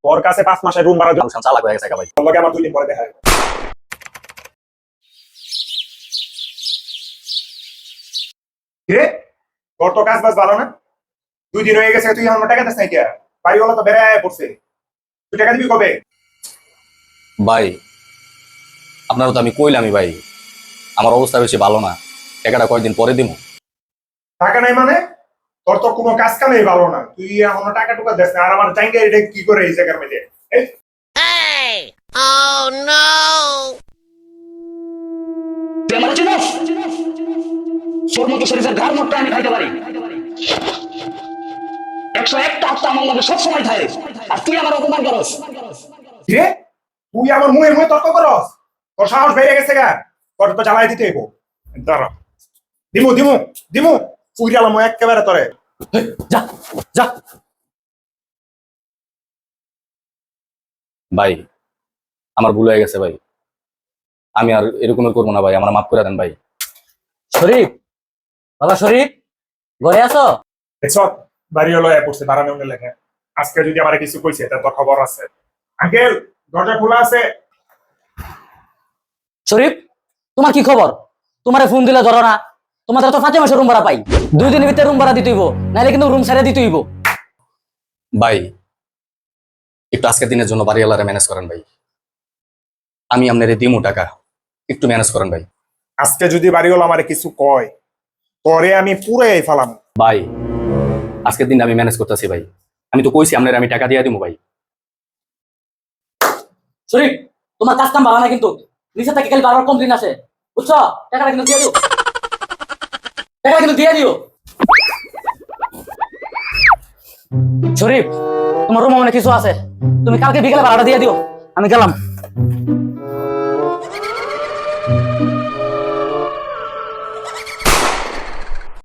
তোর কাছে 5 মাসের রুম ভাড়া মানুষ চালাক হয়ে গেছে একা ভাই। তোর লগে আমার 2 দিন পরে দেখা হবে। কিরে তোর তো কাজ বাজ ভালো না, 2 দিন হয়ে গেছে তুই আমার টাকা দিস নাই কে? বাড়িওয়ালা তো বেড়ে পড়ছে, তুই টাকা দিবি কবে? ভাই আপনারও তো আমি কইলামই ভাই, আমার অবস্থা বেশি ভালো না, টাকাটা কয়েকদিন পরে দিব। টাকা নাই মানে? তোর তো কোনো কাজ কামেই ভালো না, তুই এখন টাকা টুকা দিস না, আর আমার জায়গা এটা কি করে এই জায়গার মধ্যে? এই তুই আমার চিনিস? তোর মতো শরীরের ঘাড় মোটটা আমি খাইতে পারি। 101টা হত্যা আমার লগে সবসময় থাকে, আর তুই আমার অপমান করস। কিরে তুই আমার মুহে মুহে তর্ক করস? তোর সাহস বেড়ে গেছে গা, তোর তো জ্বালাই দিতে হইব। দাঁড়া, দিমু দিমু দিমু পুইরালাম একেবারে তোরে। যা যা ভাই, আমার ভুল হয়ে গেছে ভাই, আমি আর এরকমের করবো না ভাই, আমার মাফ করে দেন ভাই। শরীফ, বাবা শরীফ, ঘরে আছো? দেখছ বাড়িওয়ালা পড়ছে ভাড়া নেওয়ার লেগে, আজকে যদি আমার কিছু কইছে তা তোর খবর আছে। আঙ্কেল দরজা খোলা আছে। শরীফ, তোমার কি খবর? তোমারে ফোন দিলে ধরো না। তোমাদের তো 5 মাসের রুম ভাড়া পাই, 2 দিনের ভিতরে রুম ভাড়া দিতে হইব, নাহলে কিন্তু রুম ছেড়ে দিতে হইব। ভাই একটু আজকের দিনের জন্য বাড়িওয়ালারে ম্যানেজ করেন ভাই, আমি আপনার দিমু টাকা, একটু ম্যানেজ করেন ভাই। আজকে যদি বাড়িওয়ালা আমারে কিছু কয় পরে আমি পুরাই ফেলাম। ভাই আজকের দিন আমি ম্যানেজ করতেছি ভাই, আমি তো কইছি আপনার আমি টাকা দিয়ে দিব ভাই। শরীফ, তোমার কাজ কাম ভালো না কিন্তু, নিচে থেকে খালি বারবার কমপ্লেন আসে, বুঝছো? টাকাটা কিন্তু দিয়ে দিও, টাকাটা কিন্তু দিয়ে দিও। শরীফ, তোমার রুমে মনে কিছু আছে, তুমি কালকে বিকেলে ভাড়াটা দিয়ে দিও, আমি গেলাম।